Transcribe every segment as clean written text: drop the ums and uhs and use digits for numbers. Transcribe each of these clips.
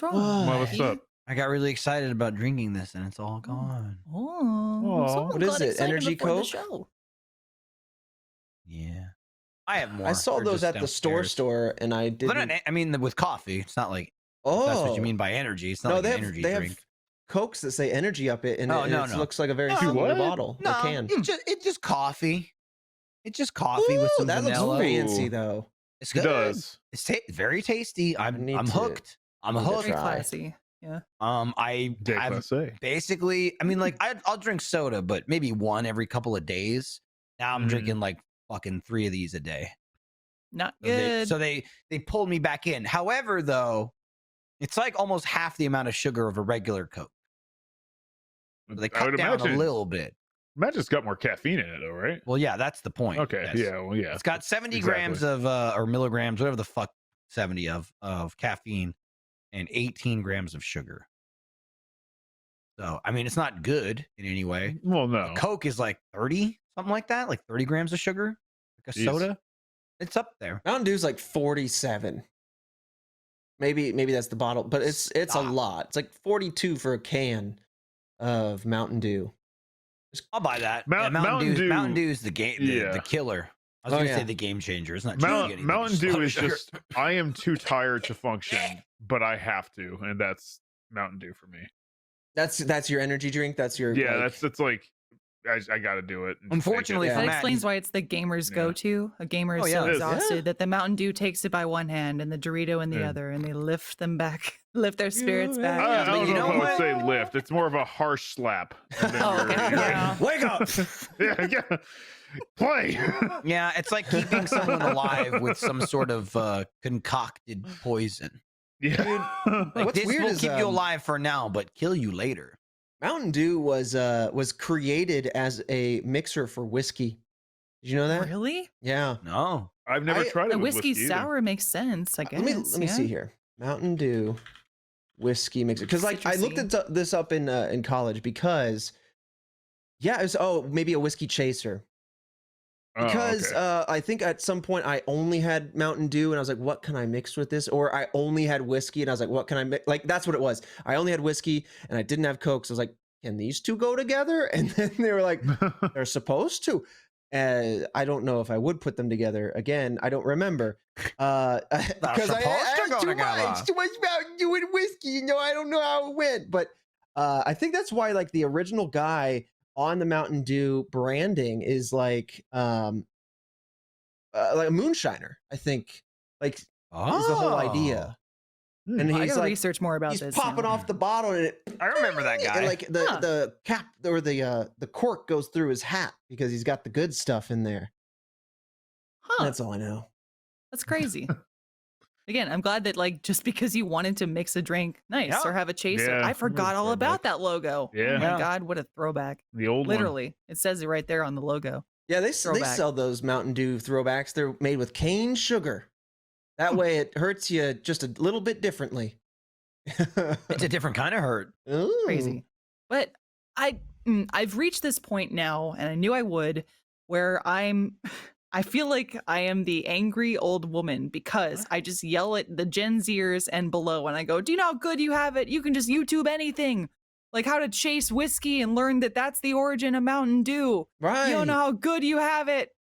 What's wrong? Well, what's up? I got really excited about drinking this, and it's all gone. Oh, Aw. someone What is got it, excited energy before the Coke? show. Yeah, I have more. I saw They're those just at the downstairs. store, and I Well, didn't. they're not, I mean, with coffee, it's not like Oh, if that's what you mean by energy. It's not no, like they an have energy they drink. have Cokes that say energy up it, and Oh, it, no, it no. looks like a very No. similar What? bottle or No, can. it's just coffee. It's just coffee with Ooh, some that vanilla. looks fancy Ooh. though. It's It good. does. It's very tasty. I'm need to- hooked. I'm need to hooked. Very try. classy. Yeah. I Dick, have let's say. basically, I mean, like I'll drink soda, but maybe one every couple of days. Now I'm Mhm. drinking like fucking 3 of these a day. Not So they, good. so they they pulled me back in. However, though, it's like almost half the amount of sugar of a regular Coke. So they I cut would down imagine. a little bit. Imagine it's got more caffeine in it, though, right? Well, yeah, that's the point. Okay. yes. Yeah. Well, yeah. It's got 70 Exactly. grams of or milligrams, whatever the fuck 70 of caffeine and 18 grams of sugar. So, I mean, it's not good in any way. Well, no. A Coke is like 30, something like that, like 30 grams of sugar. Like a Jeez. soda. It's up there. Mountain Dew's like 47. Maybe that's the bottle, but it's a Stop. lot. It's like 42 for a can of Mountain Dew. I'll buy that. Mount- yeah, Mountain Dew- Mountain Dew's the game, Yeah. the killer. I was Oh, gonna yeah. say the game changer. It's not changing anything, Mountain it's a lot Dew of is sugar. just. I am too tired to function, but I have to, and that's Mountain Dew for me. That's your energy drink. That's your Yeah, like, that's like. I got to do it. and just take it. Unfortunately Yeah. for That Matt, explains he's- why it's the gamer's Yeah. go-to. A gamer is Oh, so yeah. It is. exhausted Yeah. that the Mountain Dew takes it by one hand and the Dorito in the Yeah. other, and they lift them back, lift their spirits You back. I but don't you know know if I would what? say lift. It's more of a harsh slap. and then Oh, you're- okay. you're Yeah. wake up. yeah. Play. Yeah, it's like keeping someone alive with some sort of concocted poison. Yeah. Like What's this weird will is, keep you alive for now, but kill you later. Mountain Dew was created as a mixer for whiskey. Did you know that? Really? Yeah. No. I've never I- tried it A with whiskey either. sour makes sense, I guess. Let me yeah? see here. Mountain Dew whiskey mixer, because like I looked Citrusy. this up in college because yeah, it was maybe a whiskey chaser. Oh, Because okay. I think at some point I only had Mountain Dew and I was like, what can I mix with this? Or I only had whiskey and I was like, what can I mix? Like, that's what it was. I only had whiskey and I didn't have Coke. So I was like, can these two go together? And then they were like, they're supposed to. I don't know if I would put them together again. I don't remember. Because supposed to I go had together. too much Mountain Dew and whiskey. You know, I don't know how it went. But I think that's why like the original guy on the Mountain Dew branding is like a moonshiner, I think, like is the whole idea. And I he's gotta like research more about he's this. popping now. off the bottle and it, I remember that guy. and like Huh. the cap or the cork goes through his hat because he's got the good stuff in there. Huh? That's all I know. That's crazy. Again, I'm glad that like just because you wanted to mix a drink, nice, Yeah. or have a chaser. Yeah. I forgot all about Throwback. that logo. Yeah. Oh my Yeah. god, what a throwback! The old Literally, it says it right there on the logo. Yeah, they Throwback. sell those Mountain Dew throwbacks. They're made with cane sugar. That way it hurts you just a little bit differently. It's a different kind of hurt. Ooh. Crazy. But I've reached this point now, and I knew I would, where I feel like I am the angry old woman because I just yell at the Gen Zers and below, and I go, "Do you know how good you have it? You can just YouTube anything, like how to chase whiskey and learn that that's the origin of Mountain Dew. Right. You don't know how good you have it."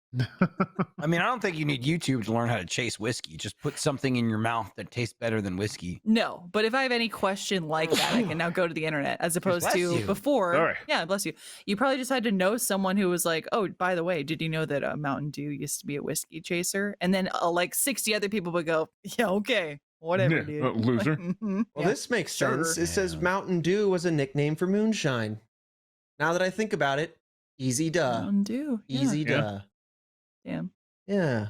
I mean, I don't think you need YouTube to learn how to chase whiskey. Just put something in your mouth that tastes better than whiskey. No, but if I have any question like that, I can now go to the internet as opposed Bless to you. before. Sorry. Yeah, bless you. You probably just had to know someone who was like, "Oh, by the way, did you know that Mountain Dew used to be a whiskey chaser?" And then like 60 other people would go, "Yeah, okay, whatever, Yeah, dude." loser. Well, Yeah. this makes Sure. sense. It says Yeah. Mountain Dew was a nickname for moonshine. Now that I think about it, easy duh. Mountain Dew. Yeah. Easy Yeah. duh. Damn. Yeah.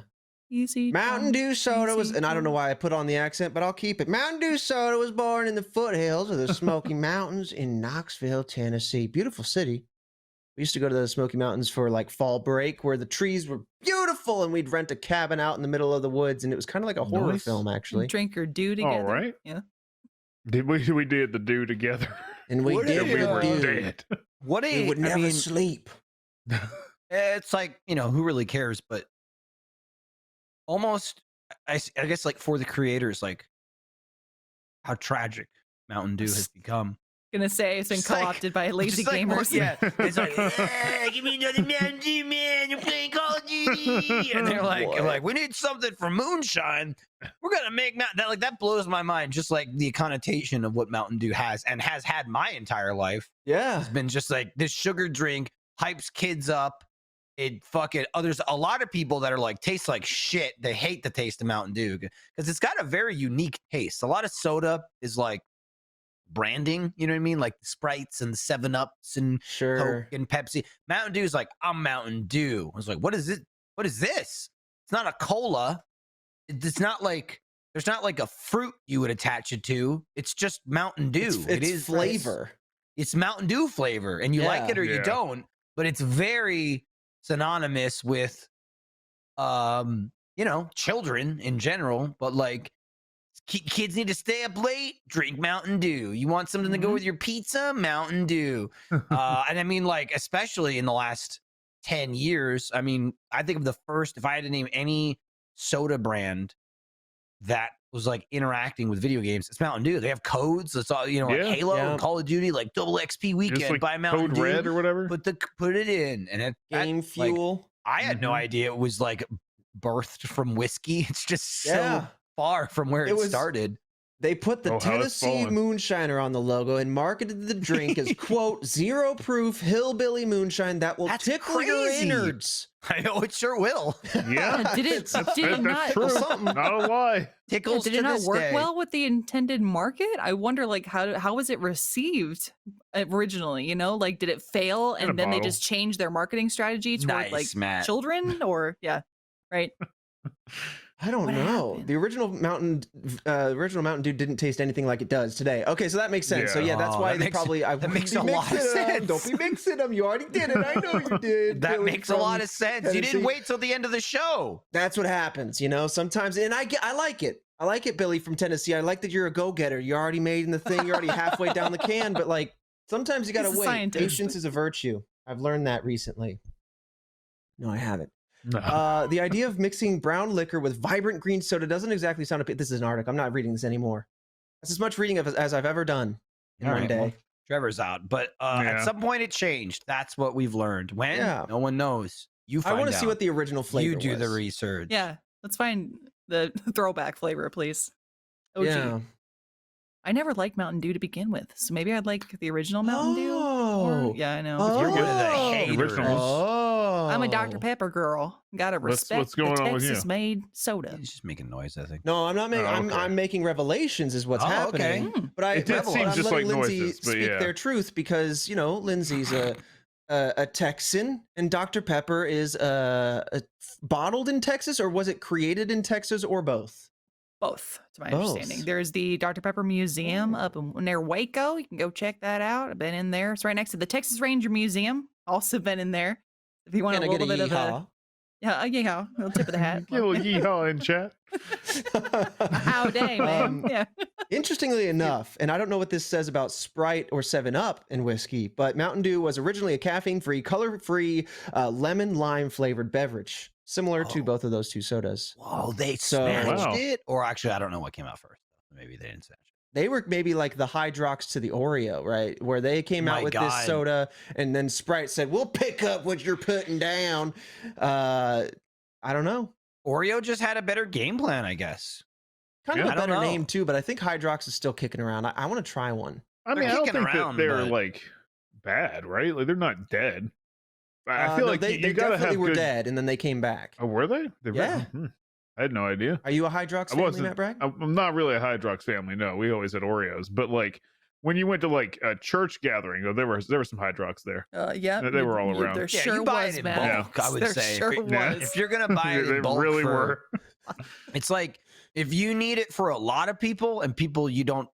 Easy. Mountain Dew soda was, easy and I don't know done. why I put on the accent, but I'll keep it. Mountain Dew soda was born in the foothills of the Smoky Mountains in Knoxville, Tennessee. Beautiful city. We used to go to the Smoky Mountains for like fall break where the trees were beautiful and we'd rent a cabin out in the middle of the woods and it was kind of like a horror Nice. film actually. Drink your dew together. All right. Yeah. We did the do together. And we What did is we the were do. dead. What We would I never mean, sleep. it's like, you know, who really cares? But almost, I guess, like for the creators, like how tragic Mountain Dew has become. Gonna say it's been Just like- co-opted by lazy Just like, gamers. yeah, it's like, "Yeah, give me another Mountain Dew, man. You're playing Call of Duty," and they're like, we need something for moonshine. We're gonna make that. Like that blows my mind. Just like the connotation of what Mountain Dew has and has had my entire life. Yeah. Has been just like this sugar drink hypes kids up. It fucking there's a lot of people that are like tastes like shit. They hate the taste of Mountain Dew because it's got a very unique taste. A lot of soda is like branding, you know what I mean? Like the Sprites and the 7-Ups and Sure. Coke and Pepsi. Mountain Dew is like, I'm Mountain Dew. I was like, what is it? What is this? It's not a cola. It's not like there's not like a fruit you would attach it to. It's just Mountain Dew. It's flavor. It's Mountain Dew flavor, and you like Yeah. it or you Yeah. don't. But it's very synonymous with, children in general. But like, kids need to stay up late, drink Mountain Dew. You want something to go Mhm. with your pizza? Mountain Dew. And I mean, like, especially in the last 10 years, I mean, I think of the first, if I had to name any soda brand that was like interacting with video games, it's Mountain Dew. They have codes. It's all, like Yeah. Halo Yeah. and Call of Duty, like double XP weekend, Just like buy Mountain Code Dew. Red or whatever. Put it in. And Game like, fuel. I had no Mhm. idea it was like birthed from whiskey. It's just so Yeah. far from where It it was- started. They put the Oh, how it's Tennessee fallen. Moonshiner on the logo and marketed the drink as, quote, 0 proof hillbilly moonshine that will That's tickle your crazy. innards. I know it sure will. Yeah. Did it? It's- Did it That's not? true. something. Not a lie. Tickles Did to it not this work day. well with the intended market? I wonder, like, how was it received originally? Like, did it fail In a and then they bottle. just changed their marketing strategy toward like Nice, Matt. children? Or right? I don't What know. happened? The original Mountain Dew didn't taste anything like it does today. Okay, so that makes sense. So Yeah. yeah, that's Oh, why that they makes- probably I that wouldn't makes be a lot of mixing 'em. sense. Don't be mixing them. You already did it. I know you did. That Billy makes a lot from of sense. You Tennessee. didn't wait till the end of the show. That's what happens, sometimes, and I like it. I like it, Billy from Tennessee. I like that you're a go-getter. You're already made in the thing. You're already halfway down the can, but like sometimes you gotta He's a wait. scientist. Patience is a virtue. I've learned that recently. No, I haven't. No. The idea of mixing brown liquor with vibrant green soda doesn't exactly sound This is an article. I'm not reading this anymore. That's as much reading as I've ever done in All one right, day. well, Trevor's out, but at Yeah. some point it changed. That's what we've learned. When? Yeah. No one knows. You I find want to see out. what the original flavor You do was. the research. Yeah. Let's find the throwback flavor, please. OG. Yeah. I never liked Mountain Dew to begin with, so maybe I'd like the original Mountain Dew. Oh. Yeah, I know. Oh. You're one of the Oh. haters. Originals. Oh. I'm a Dr. Pepper girl. Gotta respect what's going the on with you? Texas-made soda. He's just making noise, I think. No, I'm not making. Oh, okay. I'm making revelations. Is what's Oh, happening. okay. Hmm. But It did seem I'm just letting like Lindsay noises, but speak yeah. their truth because Lindsay's a Texan and Dr. Pepper is bottled in Texas, or was it created in Texas, or both? Both, to my Both. understanding. There's the Dr. Pepper Museum up near Waco. You can go check that out. I've been in there. It's right next to the Texas Ranger Museum. Also been in there. If you want Can a I get little bit of a yeehaw? yeah, a little tip of the hat. Get a little yeehaw in chat. How day, man. Yeah. Interestingly enough, and I don't know what this says about Sprite or 7-Up in whiskey, but Mountain Dew was originally a caffeine-free, color-free, lemon lime flavored beverage, similar to Oh. both of those two sodas. Whoa, they So- snatched Wow. it? Or actually, I don't know what came out first. Maybe they didn't snatch it. They were maybe like the Hydrox to the Oreo, right? Where they came My out with God. this soda, and then Sprite said, "We'll pick up what you're putting down." I don't know. Oreo just had a better game plan, I guess. Kind of Yeah. a I don't better know. name too, but I think Hydrox is still kicking around. I want to try one. I They're mean, I don't kicking think around, that they're but- like bad, right? Like they're not dead. I feel No, like they you gotta definitely have were good. dead, and then they came back. Oh, were they? Yeah. I had no idea. Are you a Hydrox I family, wasn't. Matt Bragg? I'm not really a Hydrox family. No, we always had Oreos. But like when you went to like a church gathering, there were some Hydrox there. Yeah. They were all around. There Yeah, sure you buy was, it in man. bulk, I would There say. sure Yeah. was. If you're going to buy it They in bulk really for, were. it's like if you need it for a lot of people and people you don't,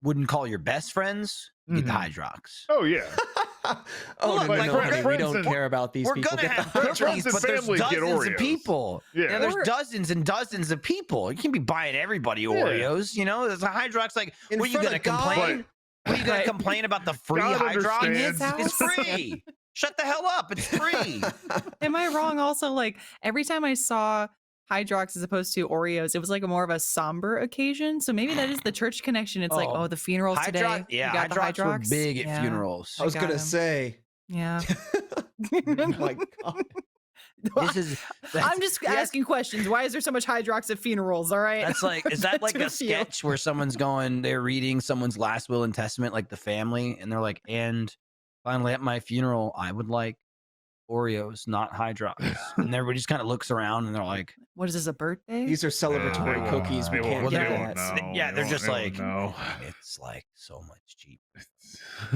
wouldn't call your best friends, you get the Mhm. Hydrox. Oh yeah. Oh, Look, no, like, no, we're honey, we friends don't and- care about these We're people. gonna Get have the cookies, Friends and but there's families get dozens of Oreos. people. Yeah. There's Or- dozens and dozens of people. You can't be buying everybody Yeah. Oreos. There's a Hydrox. Like, In what are you front gonna of God? complain? What are you gonna Right. complain about the free God Hydrox? In his understands. It's house. free. Shut the hell up. It's free. Am I wrong? Also, like every time I saw Hydrox as opposed to Oreos. It was like a more of a somber occasion. So maybe that is the church connection. It's like, Oh, oh, the funerals today. Hydrox, You yeah, got the Hydrox were Hydrox? big at Yeah. funerals. I was got gonna him. say. Yeah. Oh my god. This is. I'm just yes, asking questions. Why is there so much Hydrox at funerals? All right. That's like, is that like To a feel. sketch where someone's going, they're reading someone's last will and testament, like the family, and they're like, and finally at my funeral, I would like Oreos, not Hydrox. And everybody just kind of looks around and they're like, What is this, a birthday? These are celebratory They cookies. We won't- can't they get won't that. know. yeah, They they're won't- just they won't like, know. it's like so much cheaper.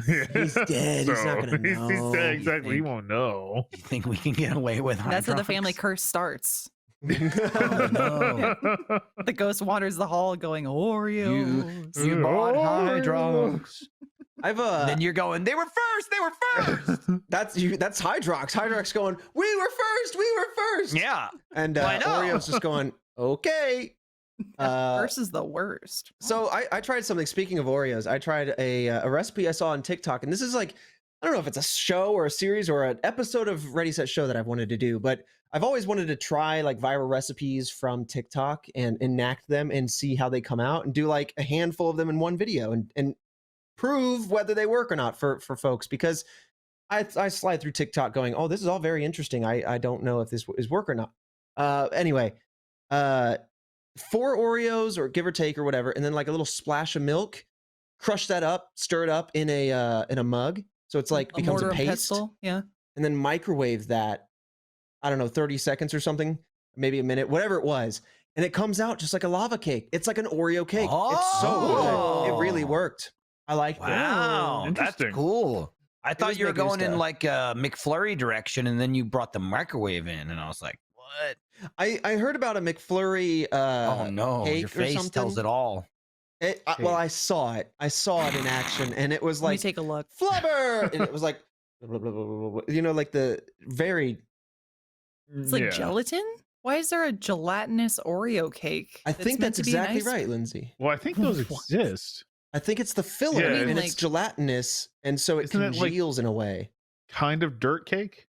He's dead. He's not gonna He's know. dead. You Exactly. He think- won't know. You think we can get away with Hydrox? That's how the family curse starts. Oh, no. The ghost wanders the hall going, Oreos. You bought Oh. Hydrox. I've Then you're going, they were first. They were first. that's Hydrox. Hydrox going, we were first. We were first. Yeah. And I know. Oreo's just going, okay. First is the worst. So I tried something. Speaking of Oreos, I tried a recipe I saw on TikTok, and this is like, I don't know if it's a show or a series or an episode of Ready Set Show that I've wanted to do, but I've always wanted to try like viral recipes from TikTok and enact them and see how they come out and do like a handful of them in one video and prove whether they work or not for folks, because I slide through TikTok going, oh, this is all very interesting. I don't know if this is work or not. Anyway, 4 Oreos or give or take or whatever, and then like a little splash of milk, crush that up, stir it up in a mug. So it's like becomes a mortar and paste, pestle, yeah. and then microwave that, I don't know, 30 seconds or something, maybe a minute, whatever it was. And it comes out just like a lava cake. It's like an Oreo cake. It's so good. It really Oh. worked. I liked it. Wow. That's interesting. cool. I thought was you were big news going in stuff. like a McFlurry direction, and then you brought the microwave in, and I was like, what? I heard about a McFlurry Oh no, cake your or face tells something. it all. Well, I saw it. I saw it in action, and it was Let me like take a look. flubber, and it was like, blah, blah, blah, blah, blah, you know, like the very. It's like Yeah. gelatin? Why is there a gelatinous Oreo cake? I think meant that's to be an exactly ice right, Lindsay. Well, I think those What? exist. I think it's the filler, Yeah. I and mean, it's like- gelatinous, and so it Isn't it, like- congeals in a way. Kind of dirt cake.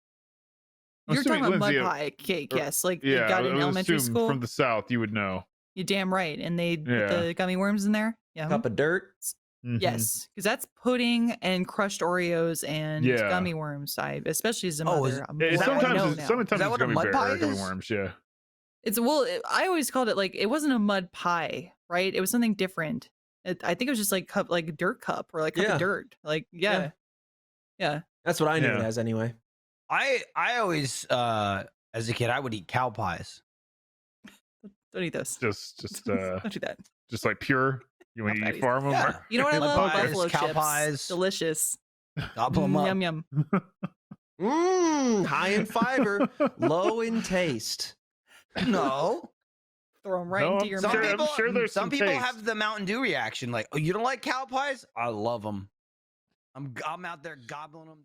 I'm You're talking assuming about mud Lindsay- pie cake, or- yes. Like Yeah, you got I it in would elementary assume school. from the South, you would know. You're damn right. And they put Yeah. the gummy worms in there. Yeah. Cup of dirt. Mhm. Yes, because that's pudding and crushed Oreos and Yeah. gummy worms. As a Oh, mother, I'm Yeah, Is that more what- I know sometimes now. sometimes Is that it's what a gummy mud bear pie or gummy is? worms. Yeah. I always called it like it wasn't a mud pie, right? It was something different. I think it was just like cup, like dirt cup or like cup Yeah. of dirt. Like yeah. That's what I knew it Yeah. as anyway. I always, as a kid, I would eat cow pies. Don't eat those. Just Don't do that. just like pure. You want Not to bad eat farm them? Yeah. You know what I Mud love? pies, Buffalo cow chips. pies. Delicious. Gobble 'em up. Yum yum. High in fiber, low in taste. No. Throw them right No, into I'm your Some sure- mouth. I'm people, sure there's some some people taste. have the Mountain Dew reaction, like, oh, you don't like cow pies? I love them. I'm out there gobbling them.